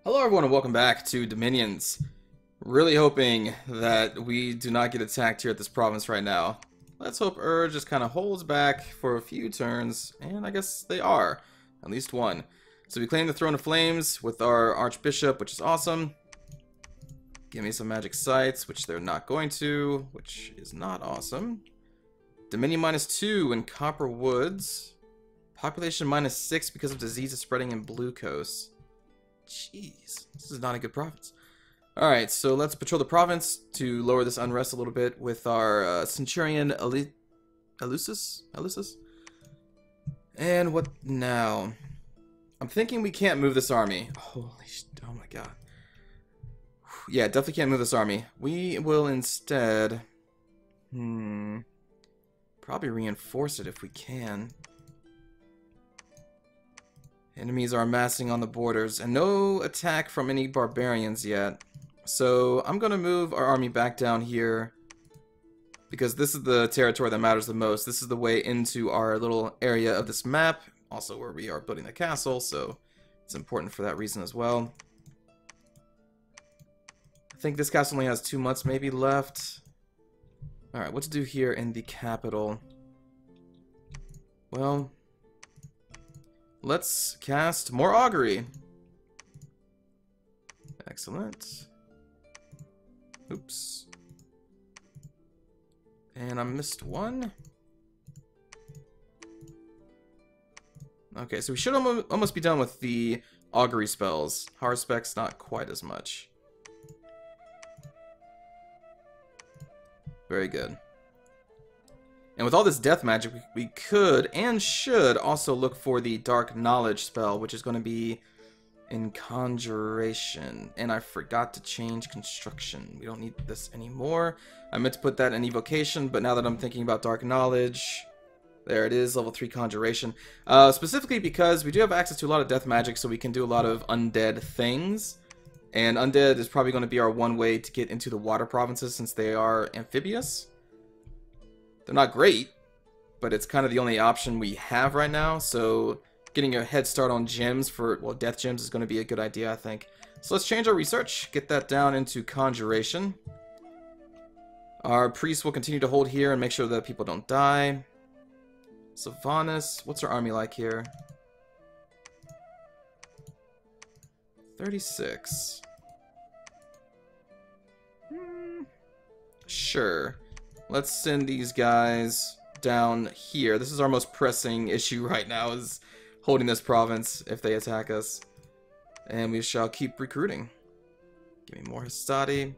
Hello everyone and welcome back to Dominions. Really hoping that we do not get attacked here at this province right now. Let's hope just kind of holds back for a few turns, and I guess they are. At least one. So we claim the Throne of Flames with our Archbishop, which is awesome. Give me some magic sites, which they're not going to, which is not awesome. Dominion -2 in Copper Woods. Population -6 because of diseases spreading in Blue Coast. Jeez, this is not a good province. Alright, so let's patrol the province to lower this unrest a little bit with our Centurion Elusus? And what now? I'm thinking we can't move this army. Oh my god. Yeah, definitely can't move this army. We will instead... probably reinforce it if we can. Enemies are amassing on the borders, and no attack from any barbarians yet. So I'm going to move our army back down here, because this is the territory that matters the most. This is the way into our little area of this map, also where we are building the castle, so it's important for that reason as well. I think this castle only has 2 months maybe left. Alright, what to do here in the capital? Well... let's cast more augury. Excellent. Oops. And I missed one. Okay, so we should almost be done with the augury spells. Harspec's not quite as much. Very good. And with all this death magic, we could and should also look for the Dark Knowledge spell, which is going to be in Conjuration. And I forgot to change Construction. We don't need this anymore. I meant to put that in Evocation, but now that I'm thinking about Dark Knowledge, there it is, level 3 Conjuration. Specifically because we do have access to a lot of death magic, so we can do a lot of undead things. And undead is probably going to be our one way to get into the water provinces since they are amphibious. They're not great, but it's kind of the only option we have right now, so getting a head start on gems for, well, death gems is going to be a good idea, I think. So let's change our research, get that down into Conjuration. Our priests will continue to hold here and make sure that people don't die. Sylvanas, what's our army like here? 36. Sure. Let's send these guys down here. This is our most pressing issue right now, is holding this province if they attack us. And we shall keep recruiting. Give me more Hastati.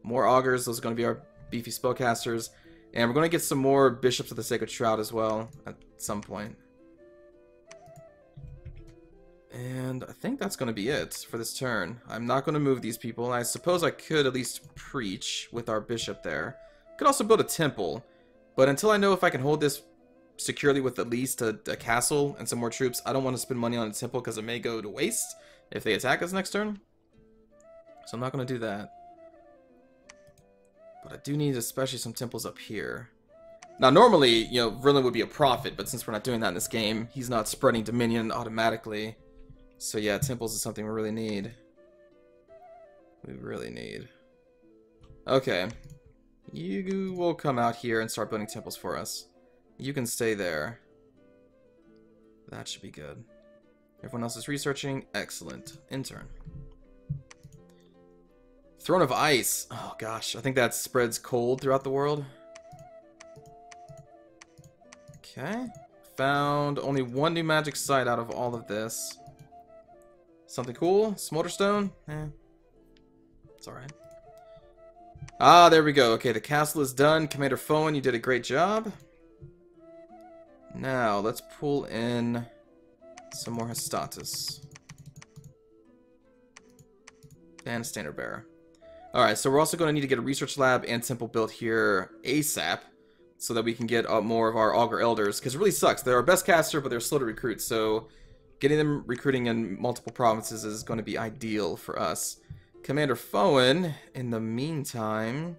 More augurs. Those are going to be our beefy spellcasters. And we're going to get some more bishops of the Sacred Shroud as well at some point. And I think that's going to be it for this turn. I'm not going to move these people. I suppose I could at least preach with our bishop there. Could also build a temple, but until I know if I can hold this securely with at least a castle and some more troops, I don't want to spend money on a temple because it may go to waste if they attack us next turn. So I'm not going to do that. But I do need especially some temples up here. Now normally, you know, Vrillen would be a prophet, but since we're not doing that in this game, he's not spreading dominion automatically. So yeah, temples is something we really need. We really need. Okay. You will come out here and start building temples for us. You can stay there. That should be good. Everyone else is researching. Excellent. Intern. Throne of Ice. Oh gosh, I think that spreads cold throughout the world. Okay. Found only one new magic site out of all of this. Something cool? Smolderstone? It's alright. Ah, there we go. Okay, the castle is done. Commander Fowen, you did a great job. Now, let's pull in some more Hastatus. And a standard bearer. Alright, so we're also going to need to get a research lab and temple built here ASAP, so that we can get more of our Augur Elders, because it really sucks. They're our best caster, but they're slow to recruit, so getting them recruiting in multiple provinces is going to be ideal for us. Commander Fowen, in the meantime...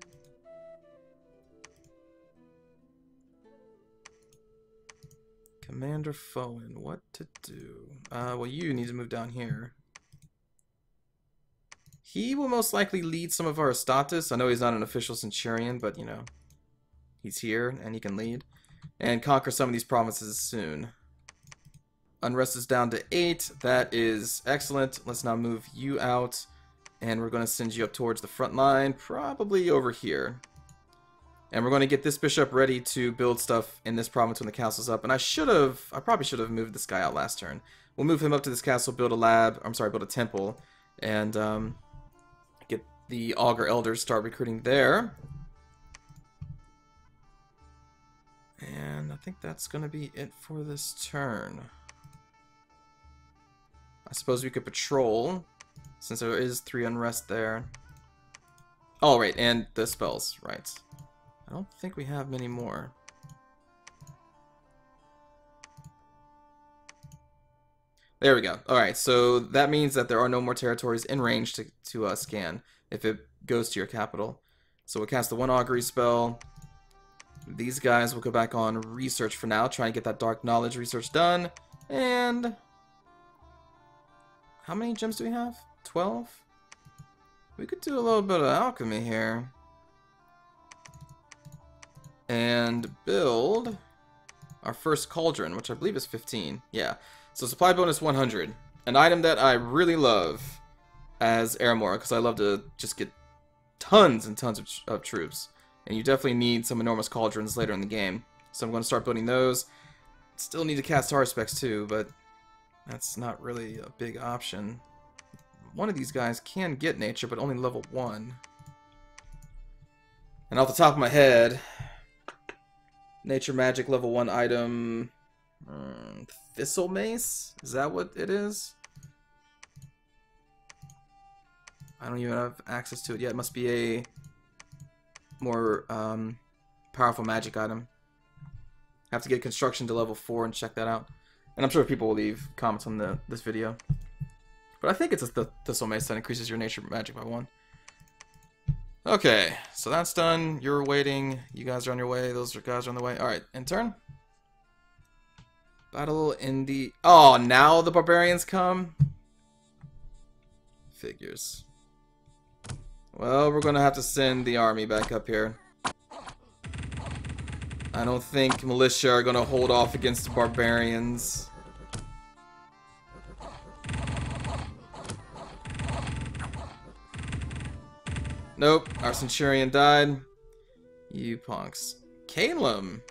Commander Fowen, what to do? Well, you need to move down here. He will most likely lead some of our status. I know he's not an official centurion, but, you know, he's here and he can lead. And conquer some of these provinces soon. Unrest is down to 8. That is excellent. Let's now move you out. And we're going to send you up towards the front line, probably over here. And we're going to get this bishop ready to build stuff in this province when the castle's up. And I probably should have moved this guy out last turn. We'll move him up to this castle, build a build a temple. And get the Augur Elders, start recruiting there. And I think that's going to be it for this turn. I suppose we could patrol, since there is 3 unrest there. Oh, right, and the spells, right. I don't think we have many more. There we go. Alright, so that means that there are no more territories in range to scan if it goes to your capital. So we'll cast the 1 augury spell. These guys will go back on research for now, try and get that dark knowledge research done. And how many gems do we have? 12? We could do a little bit of alchemy here. And build our first cauldron, which I believe is 15. Yeah. So supply bonus 100. An item that I really love as Ermor, because I love to just get tons and tons of troops. And you definitely need some enormous cauldrons later in the game. So I'm going to start building those. Still need to cast Haruspex too, but that's not really a big option. One of these guys can get nature, but only level 1. And off the top of my head, nature magic level 1 item, Thistle Mace? Is that what it is? I don't even have access to it yet. It must be a more powerful magic item. Have to get construction to level 4 and check that out. And I'm sure people will leave comments on this video. But I think it's a Thistle Mace that increases your nature magic by 1. Okay, so that's done. You're waiting. You guys are on your way. Those guys are on the way. Alright, in turn. Battle in the... Oh, now the barbarians come? Figures. Well, we're going to have to send the army back up here. I don't think militia are going to hold off against the barbarians. Nope, our centurion died. You punks. Calum!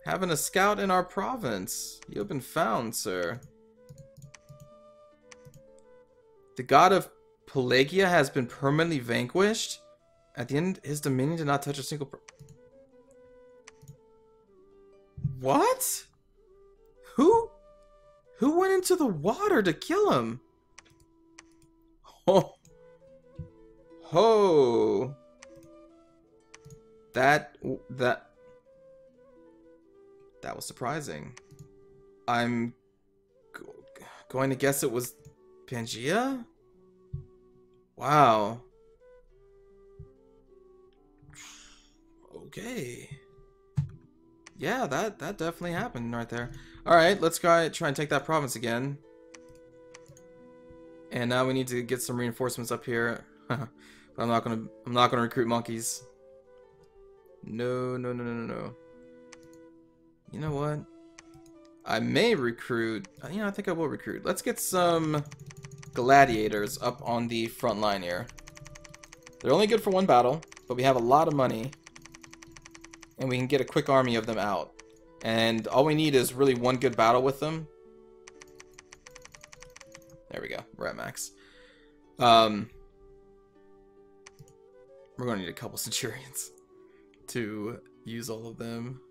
Having a scout in our province. You have been found, sir. The god of Pelagia has been permanently vanquished. At the end, his dominion did not touch a single What? Who went into the water to kill him? Oh. Ho. That was surprising. I'm going to guess it was Pangea? Wow. Okay. Yeah, that definitely happened right there. Alright, let's try and take that province again. And now we need to get some reinforcements up here. But I'm not gonna recruit monkeys. No. You know what? I may recruit. You know, I think I will recruit. Let's get some gladiators up on the front line here. They're only good for 1 battle, but we have a lot of money. And we can get a quick army of them out. And all we need is really 1 good battle with them. There we go. We're at max. We're going to need a couple centurions to use all of them.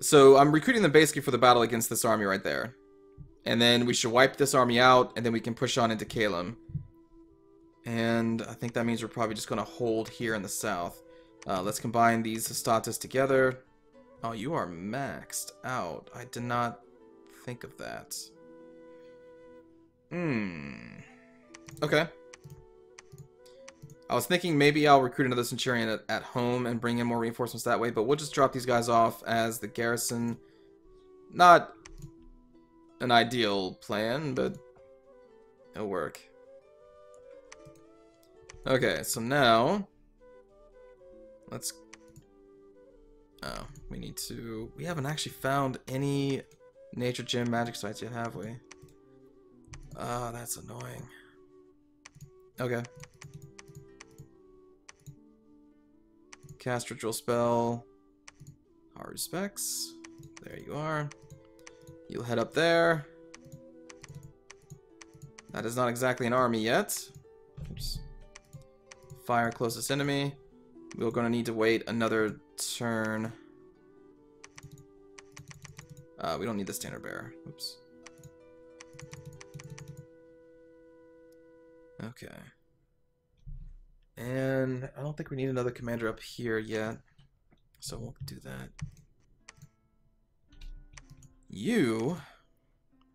So I'm recruiting them basically for the battle against this army right there. And then we should wipe this army out, and then we can push on into Calum. And I think that means we're probably just going to hold here in the south. Let's combine these status together. Oh, you are maxed out. I did not think of that. Okay. I was thinking maybe I'll recruit another centurion at home and bring in more reinforcements that way, but we'll just drop these guys off as the garrison. Not an ideal plan, but It'll work. Okay, so now let's... Oh, we need to... We haven't actually found any nature gym magic sites yet, have we? Ah, that's annoying. Okay. Cast ritual spell. Our respects. There you are. You'll head up there. That is not exactly an army yet. Oops. Fire closest enemy. We're going to need to wait another turn. We don't need the standard bearer. Oops. Okay. And I don't think we need another commander up here yet. So we'll do that. You...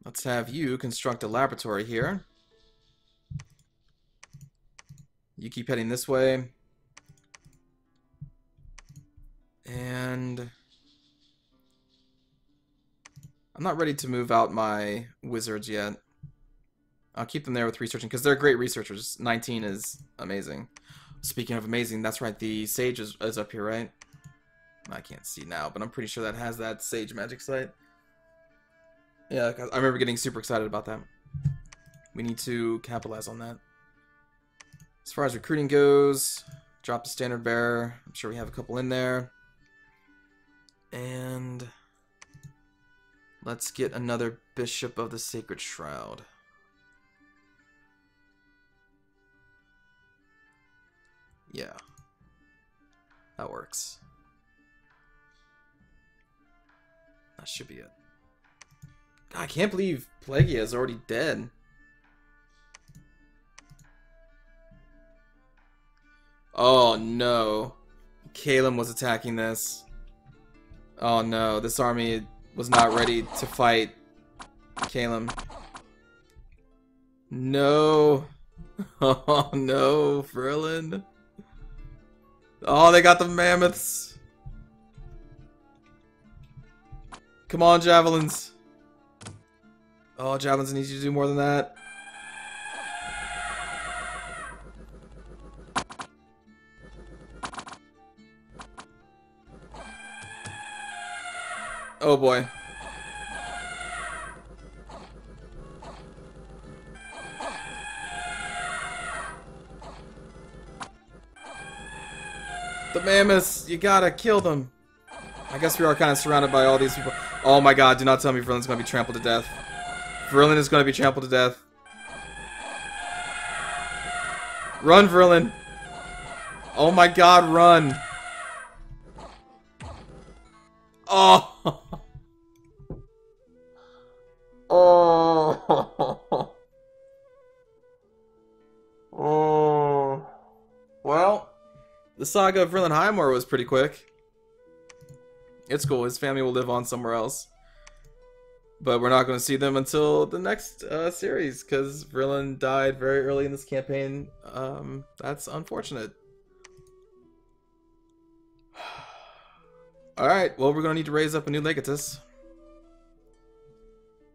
Let's have you construct a laboratory here. You keep heading this way. And... I'm not ready to move out my wizards yet. I'll keep them there with researching, because they're great researchers. 19 is amazing. Speaking of amazing, that's right, the Sage is up here, right? I can't see now, but I'm pretty sure that has that Sage magic site. Yeah, I remember getting super excited about that. We need to capitalize on that. As far as recruiting goes, drop the standard bearer. I'm sure we have a couple in there. And let's get another Bishop of the Sacred Shroud. Yeah. That works. That should be it. God, I can't believe Plagia is already dead. Oh no. Calum was attacking this. Oh no, this army was not ready to fight Calum. No. Oh no, Vrillen. Oh, they got the mammoths. Come on, javelins. Oh, javelins need you to do more than that. Oh boy. The mammoths, you gotta kill them. I guess we are kind of surrounded by all these people. Oh my god, do not tell me Vrillen's gonna be trampled to death. Vrillen is gonna be trampled to death. Run, Vrillen. Oh my god, run. Oh. Oh. Oh. Well, the Saga of Vrillen Highmoor was pretty quick. It's cool. His family will live on somewhere else. But we're not going to see them until the next series, because Vrillen died very early in this campaign. That's unfortunate. Alright, well, we're going to need to raise up a new Legatus.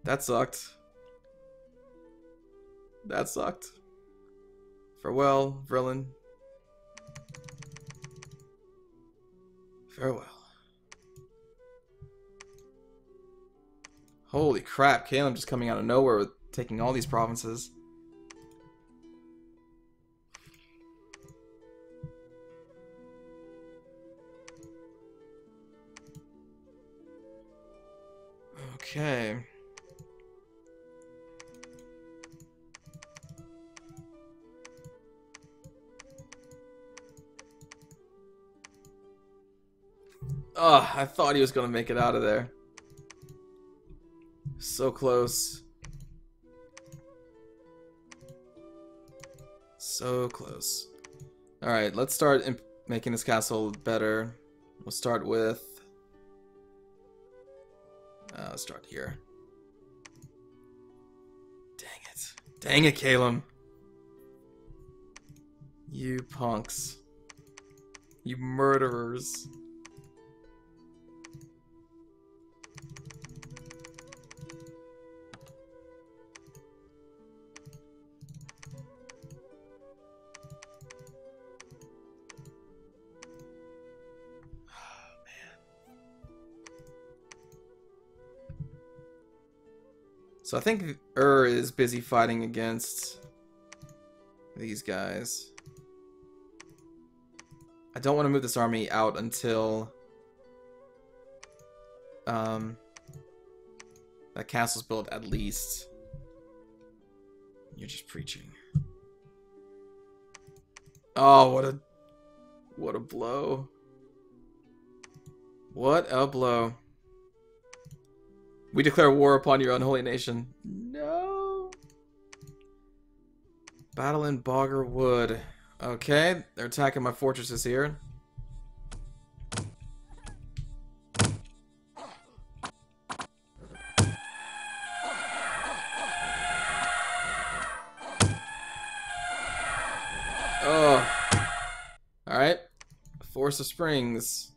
That sucked. That sucked. Farewell, Vrillen. Farewell. Holy crap, Caleb just coming out of nowhere with taking all these provinces. Okay. Oh, I thought he was going to make it out of there. So close. So close. Alright, let's start making this castle better. We'll start with... let's start here. Dang it. Dang it, Calum. You punks. You murderers. So I think is busy fighting against these guys. I don't want to move this army out until that castle's built at least. You're just preaching. Oh, what a blow. What a blow. We declare war upon your unholy nation. No. Battle in Bogger Wood. Okay, they're attacking my fortresses here. Oh. Alright. Force of Springs.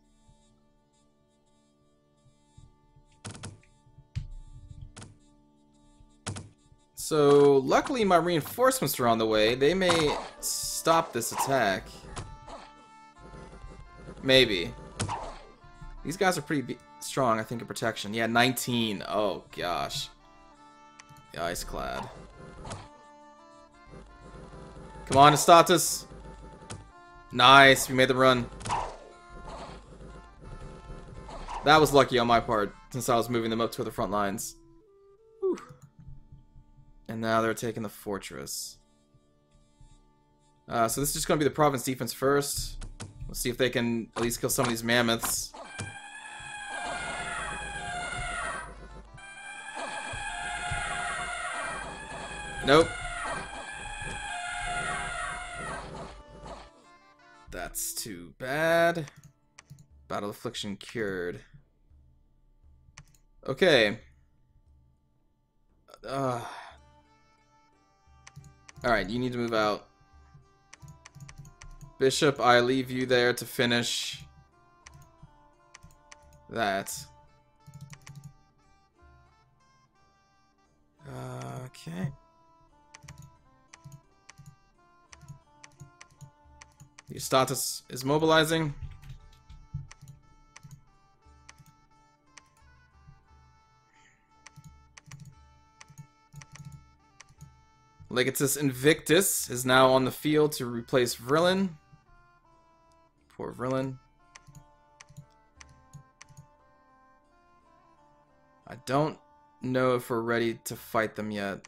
So, luckily my reinforcements are on the way. They may stop this attack. Maybe. These guys are pretty strong, I think, in protection. Yeah, 19. Oh, gosh. The Ice-clad. Come on, Estatus. Nice, we made the run. That was lucky on my part, since I was moving them up to the front lines. Whew. And now they're taking the fortress. So this is just going to be the province defense first. Let's see if they can at least kill some of these mammoths. Nope. That's too bad. Battle affliction cured. Okay. Alright, you need to move out. Bishop, I leave you there to finish that. Okay. Eustatus is mobilizing. Legatus Invictus is now on the field to replace Vrillen. Poor Vrillen. I don't know if we're ready to fight them yet.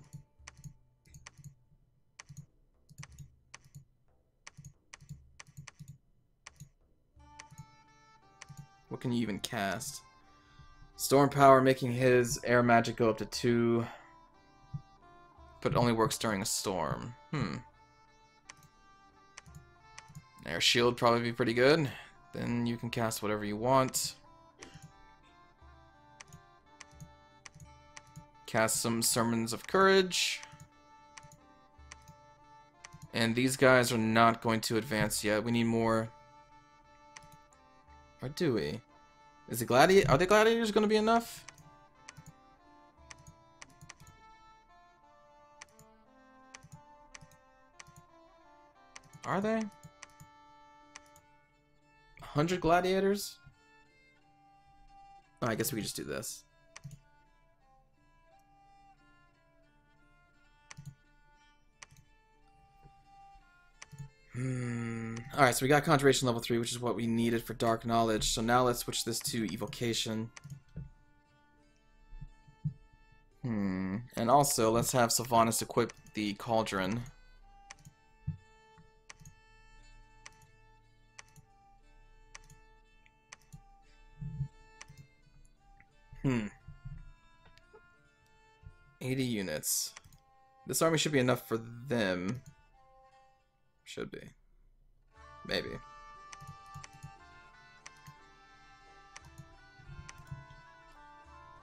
What can you even cast? Storm power, making his air magic go up to 2. But it only works during a storm. Air shield probably be pretty good. Then you can cast whatever you want. Cast some Sermons of Courage. And these guys are not going to advance yet. We need more. Or do we? Is the are the gladiators going to be enough? Are they? 100 gladiators? Oh, I guess we could just do this. Alright, so we got Conjuration level 3, which is what we needed for Dark Knowledge. So now let's switch this to Evocation. And also, let's have Sylvanas equip the Cauldron. 80 units. This army should be enough for them. Should be. Maybe.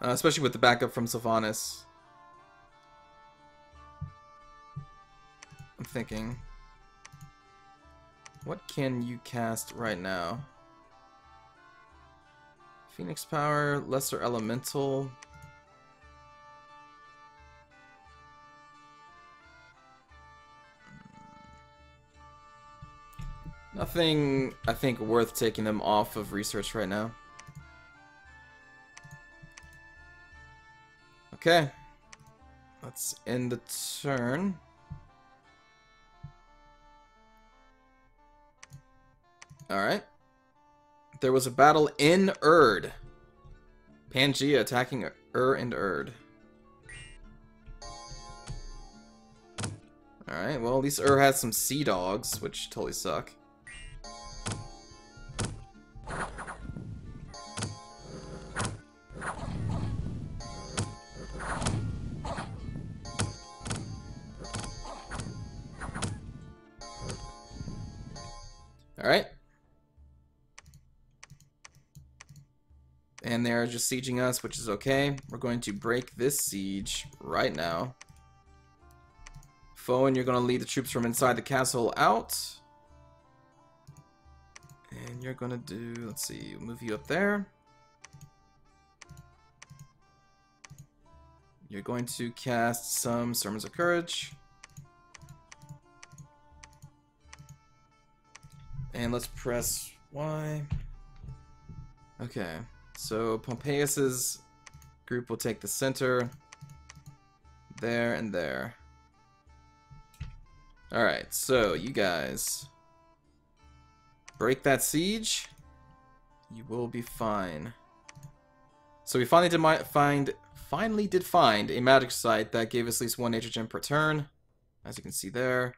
Especially with the backup from Sylvanas. I'm thinking, what can you cast right now? Phoenix Power, Lesser Elemental. Nothing, I think, worth taking them off of research right now. Okay. let's end the turn. Alright. There was a battle in Erd. Pangea attacking and Erd. Alright, well, at least has some sea dogs, which totally suck. Alright. And they're just sieging us, which is okay. We're going to break this siege right now. Foeman, you're going to lead the troops from inside the castle out. And you're going to do, let's see, move you up there. You're going to cast some Sermons of Courage. And let's press Y. Okay, so Pompeius's group will take the center. There and there. Alright, so you guys break that siege. You will be fine. So we finally did find a magic site that gave us at least one nature gem per turn. As you can see there.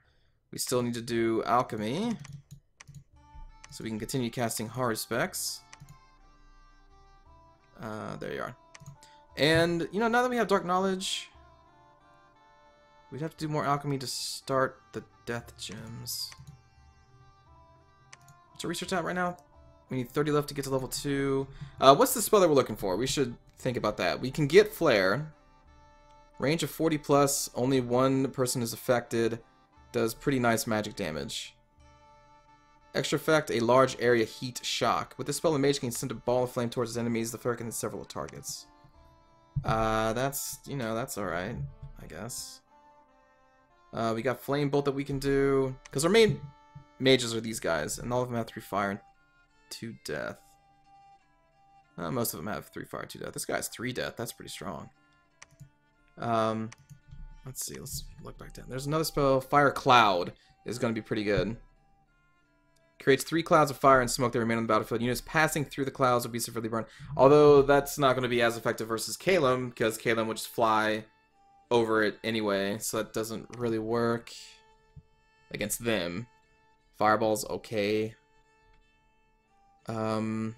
We still need to do alchemy. So we can continue casting horror specs. There you are. And, you know, now that we have dark knowledge, we'd have to do more alchemy to start the death gems. What's our research at right now? We need 30 left to get to level 2. What's the spell that we're looking for? We should think about that. We can get Flare. Range of 40 plus, only one person is affected. Does pretty nice magic damage. Extra effect, a large area heat shock. With this spell, a mage can send a ball of flame towards his enemies. The flare can hit several targets. That's, you know, that's alright, I guess. We got Flame Bolt that we can do. Because our main mages are these guys, and all of them have 3 fire and 2 death. Most of them have 3 fire, 2 death. This guy has 3 death. That's pretty strong. Let's see. Let's look back down. There's another spell. Fire Cloud is going to be pretty good. Creates 3 clouds of fire and smoke that remain on the battlefield. Units passing through the clouds will be severely burned. Although that's not going to be as effective versus Calum, because Calum would just fly over it anyway, so that doesn't really work against them. Fireball's okay. For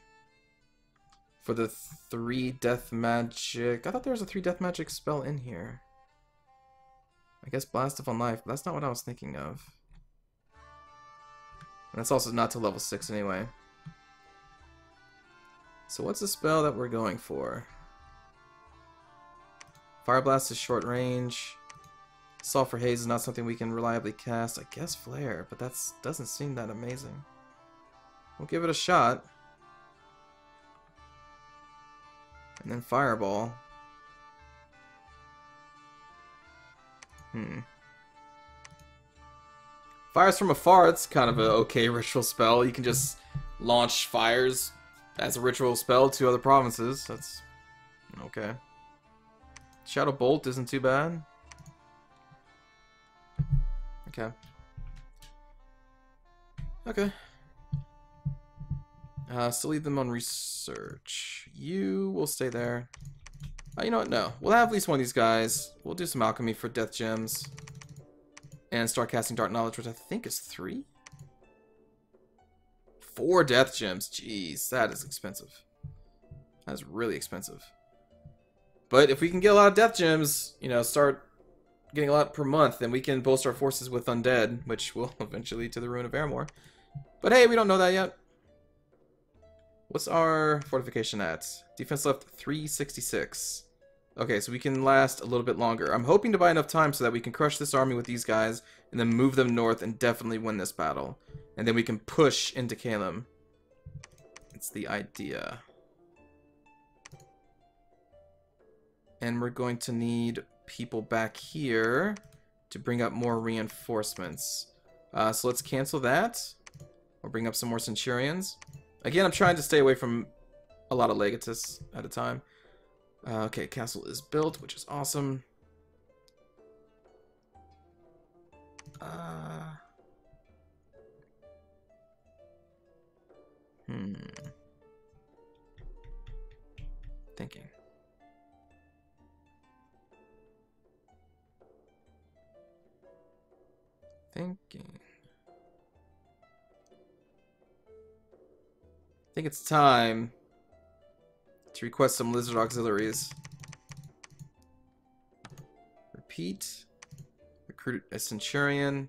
the 3 death magic, I thought there was a 3 death magic spell in here. I guess Blast of Unlife, but that's not what I was thinking of. And that's also not to level 6 anyway. So what's the spell that we're going for? Fire Blast is short range. Sulfur Haze is not something we can reliably cast. I guess Flare, but that doesn't seem that amazing. We'll give it a shot. And then Fireball. Fires from afar, it's kind of an okay ritual spell. You can just launch fires as a ritual spell to other provinces. That's okay. Shadow Bolt isn't too bad. Okay. Okay. Still leave them on research. You will stay there. You know what? No. We'll have at least one of these guys. We'll do some alchemy for death gems. And start casting Dark Knowledge, which I think is 3? 4 death gems. Jeez, that is expensive. That is really expensive. But if we can get a lot of death gems, you know, start getting a lot per month, then we can bolster our forces with undead, which will eventually lead to the ruin of Ermor. But hey, we don't know that yet. What's our fortification at? Defense left 366. Okay, so we can last a little bit longer. I'm hoping to buy enough time so that we can crush this army with these guys and then move them north and definitely win this battle. And then we can push into Calum. It's the idea. And we're going to need people back here to bring up more reinforcements. So let's cancel that. We'll bring up some more Centurions. Again, I'm trying to stay away from a lot of Legatus at a time. Okay, castle is built, which is awesome. Thinking. I think it's time to request some lizard auxiliaries. Repeat. Recruit a centurion.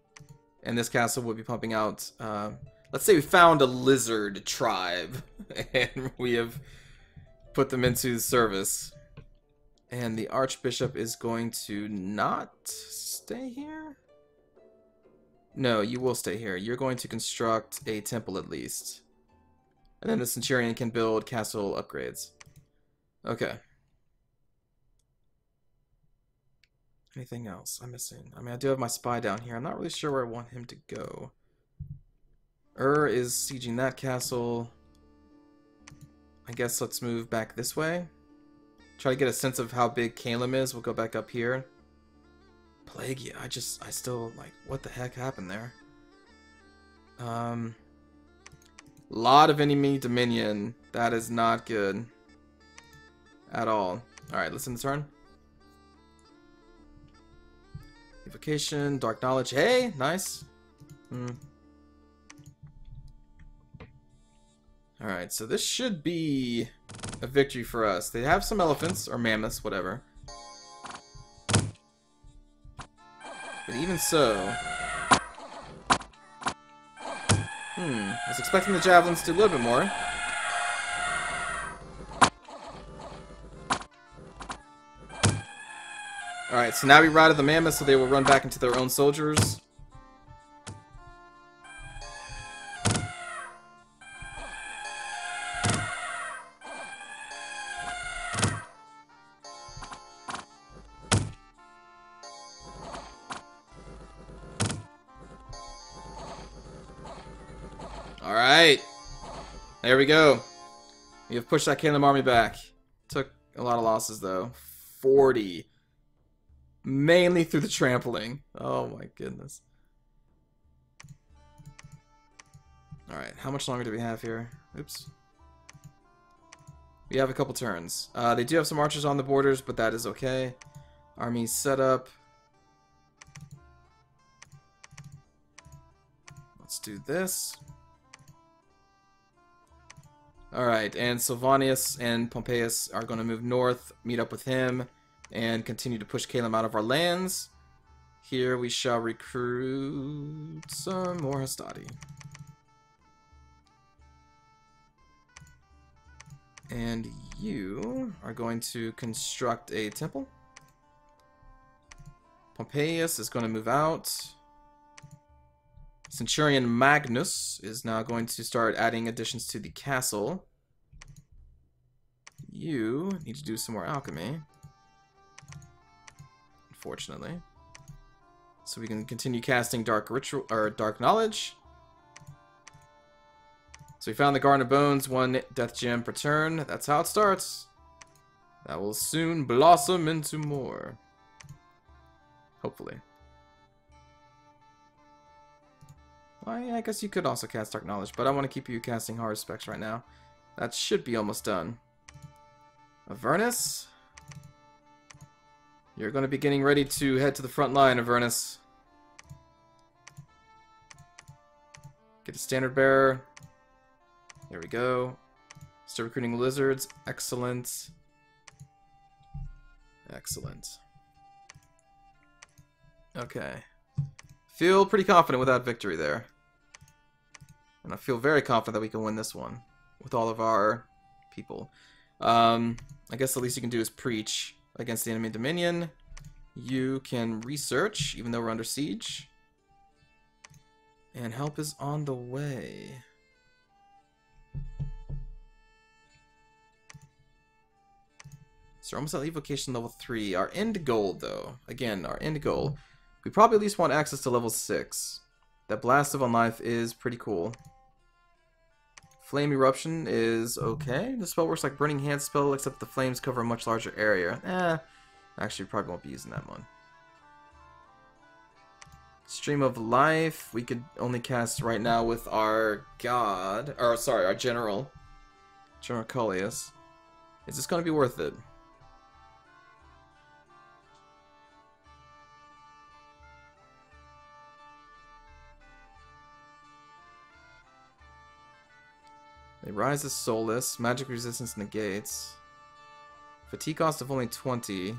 And this castle will be pumping out... let's say we found a lizard tribe. And we have put them into service. And the archbishop is going to not stay here? No, you will stay here. You're going to construct a temple at least. And then the centurion can build castle upgrades. Okay. Anything else I'm missing? I mean, I do have my spy down here. I'm not really sure where I want him to go. Is sieging that castle. I guess let's move back this way. Try to get a sense of how big Calum is. We'll go back up here. Plague, I still, like, what the heck happened there? Lot of enemy dominion. That is not good. At all. Alright, let's end the turn. Evocation, Dark Knowledge. Hey, nice. Alright, so this should be a victory for us. They have some elephants, or mammoths, whatever. But even so... I was expecting the javelins to do a little bit more. Alright, so now we routed the mammoths so they will run back into their own soldiers. Alright. There we go. We have pushed that Calum army back. Took a lot of losses though. 40. Mainly through the trampling. Oh my goodness. Alright, how much longer do we have here? Oops. We have a couple turns. They do have some archers on the borders, but that is okay. Army set up. Let's do this. Alright, and Sylvanius and Pompeius are going to move north, meet up with him, and continue to push Calum out of our lands. Here we shall recruit some more Hastati. And you are going to construct a temple. Pompeius is going to move out. Centurion Magnus is now going to start adding additions to the castle. You need to do some more alchemy. Unfortunately. So we can continue casting Dark Ritual or Dark Knowledge. So we found the Garden of Bones, 1 death gem per turn. That's how it starts. That will soon blossom into more. Hopefully. I guess you could also cast Dark Knowledge, but I want to keep you casting Horror Specs right now. That should be almost done. Avernus. You're going to be getting ready to head to the front line, Avernus. Get a Standard Bearer. There we go. Start recruiting lizards. Excellent. Excellent. Okay. Feel pretty confident with that victory there. And I feel very confident that we can win this one with all of our people. I guess the least you can do is preach against the enemy dominion. You can research, even though we're under siege. And help is on the way. So we're almost at evocation level 3. Our end goal, though, again, our end goal, we probably at least want access to level 6. That Blast of Unlife is pretty cool. Flame Eruption is okay. The spell works like Burning Hand spell, except the flames cover a much larger area. Actually, probably won't be using that one. Stream of Life, we could only cast right now with our god, or sorry, our General Culius. Is this going to be worth it? They rise as soulless, magic resistance negates. Fatigue cost of only 20.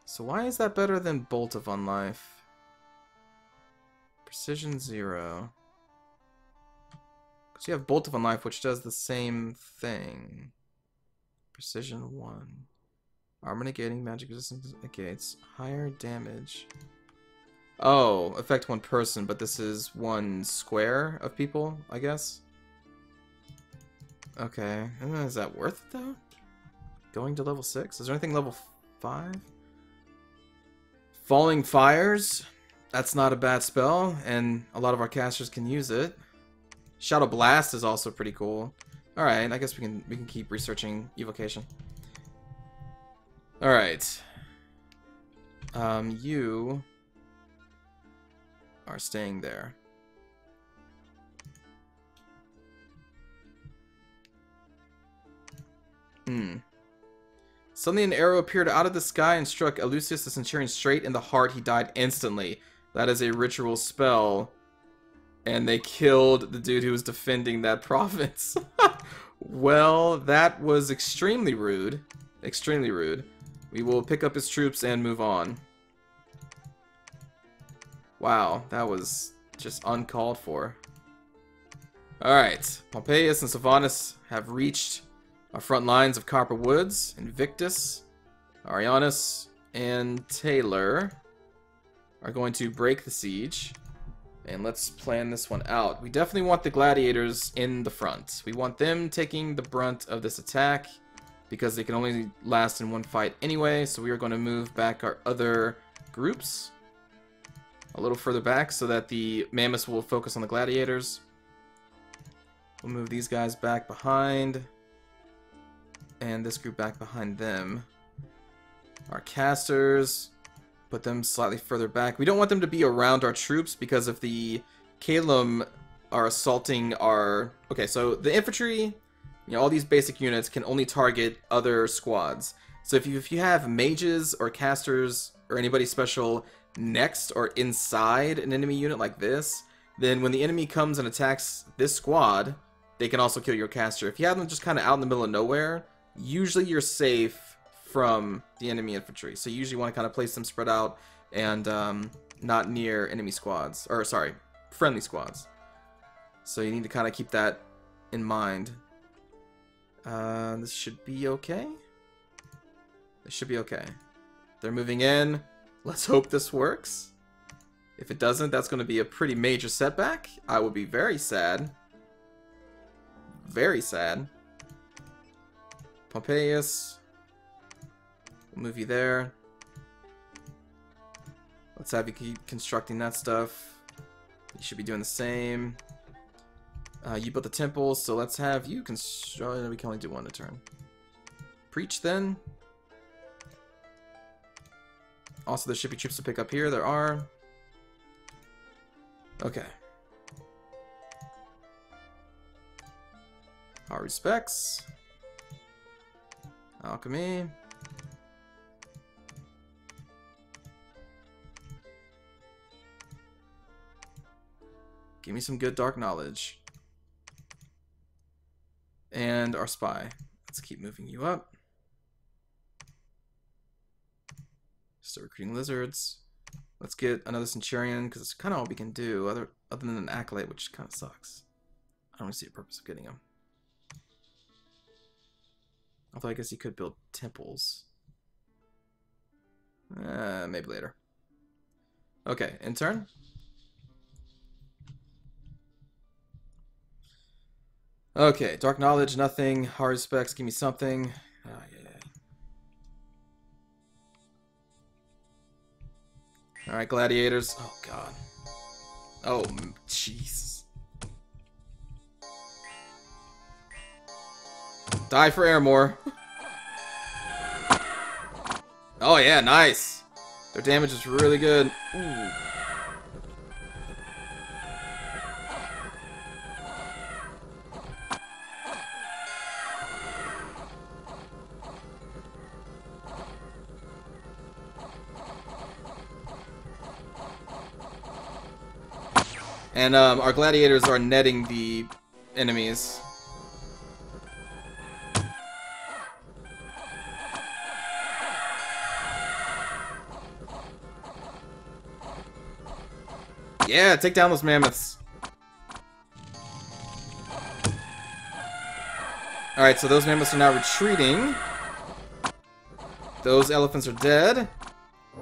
So why is that better than Bolt of Unlife? Precision 0. Because you have Bolt of Unlife, which does the same thing. Precision 1. Armor negating, magic resistance negates. Higher damage. Oh, affect one person, but this is one square of people, I guess? Okay. Is that worth it, though? Going to level 6? Is there anything level 5? Falling Fires, that's not a bad spell, and a lot of our casters can use it. Shadow Blast is also pretty cool. Alright, I guess we can keep researching evocation. Alright. You are staying there. Suddenly an arrow appeared out of the sky and struck Lucius the Centurion straight in the heart. He died instantly. That is a ritual spell. And they killed the dude who was defending that province. Well, that was extremely rude. Extremely rude. We will pick up his troops and move on. Wow, that was just uncalled for. Alright, Pompeius and Sylvanus have reached our front lines of Copper Woods. Invictus, Arianus, and Taylor are going to break the siege. And let's plan this one out. We definitely want the gladiators in the front. We want them taking the brunt of this attack because they can only last in one fight anyway. So we are going to move back our other groups a little further back so that the mammoths will focus on the gladiators. We'll move these guys back behind. And this group back behind them. Our casters, put them slightly further back. We don't want them to be around our troops because if the Kalum are assaulting our... Okay, so the infantry, all these basic units can only target other squads. So if you have mages or casters or anybody special next or inside an enemy unit like this, then when the enemy comes and attacks this squad, they can also kill your caster. If you have them just kind of out in the middle of nowhere, usually you're safe from the enemy infantry. So you usually want to kind of place them spread out and not near enemy squads. Or, sorry, friendly squads. So you need to kind of keep that in mind. This should be okay. This should be okay. They're moving in. Let's hope this works. If it doesn't, that's going to be a pretty major setback. I will be very sad. Very sad. Pompeius. We'll move you there. Let's have you keep constructing that stuff. You should be doing the same. You built the temple, so let's have you construct. We can only do one a turn. Preach then. Also, there should be troops to pick up here. There are. Okay. Our respects. Alchemy. Give me some good dark knowledge. And our spy. Let's keep moving you up. Start recruiting lizards. Let's get another centurion because it's kind of all we can do other than an acolyte, which kind of sucks. I don't really see a purpose of getting him. Although I guess you could build temples. Maybe later. Okay, in turn. Okay, dark knowledge, nothing. Hard specs, give me something. Oh, yeah. Alright, gladiators. Oh, God. Oh, jeez. Die for Ermor. Oh yeah, nice. Their damage is really good. Ooh. And our gladiators are netting the enemies. Yeah, take down those mammoths. Alright, so those mammoths are now retreating. Those elephants are dead.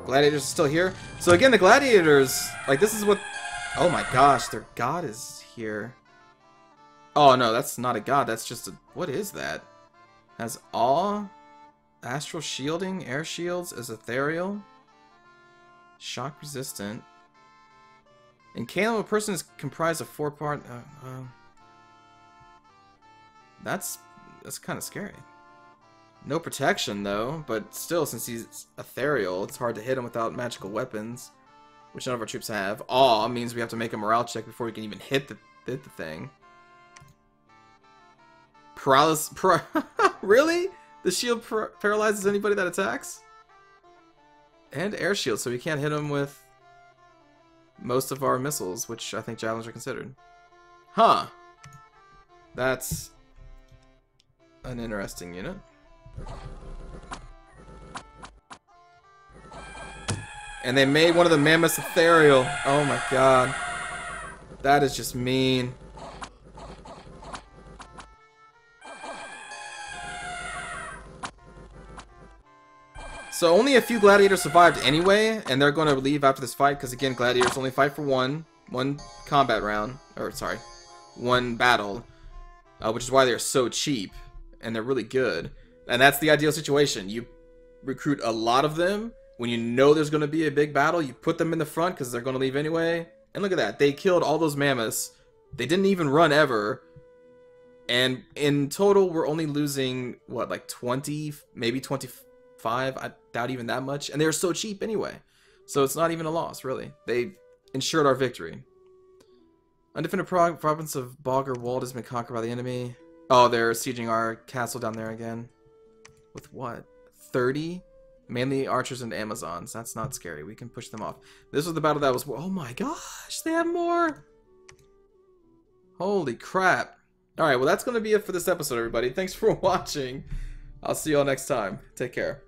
Gladiators are still here. So again, the gladiators, like, this is what... Oh my gosh, their god is here. Oh no, that's not a god, that's just a... What is that? Has awe, astral shielding, air shields, is ethereal, shock resistant. In Caleb, a person is comprised of 4 parts. That's kind of scary. No protection though, but still, since he's ethereal, it's hard to hit him without magical weapons, which none of our troops have. Awe means we have to make a morale check before we can even hit the thing. Paralysis. Really? The shield paralyzes anybody that attacks? And air shield, so we can't hit him with most of our missiles, which I think javelins are considered. Huh. That's an interesting unit. And they made one of the mammoths ethereal. Oh my god. That is just mean. So only a few gladiators survived anyway, and they're going to leave after this fight, because again, gladiators only fight for one combat round, or sorry, one battle, which is why they're so cheap, and they're really good. And that's the ideal situation. You recruit a lot of them. When you know there's going to be a big battle, you put them in the front because they're going to leave anyway. And look at that. They killed all those mammoths. They didn't even run ever. And in total, we're only losing, what, like 20, maybe 25? I doubt even that much. And they were so cheap anyway. So it's not even a loss, really. They ensured our victory. Undefended province of Bogger Wald has been conquered by the enemy. Oh, they're sieging our castle down there again. With what? 30? Mainly archers and Amazons. That's not scary. We can push them off. This was the battle that was... Oh my gosh! They have more! Holy crap. Alright, well that's going to be it for this episode, everybody. Thanks for watching. I'll see you all next time. Take care.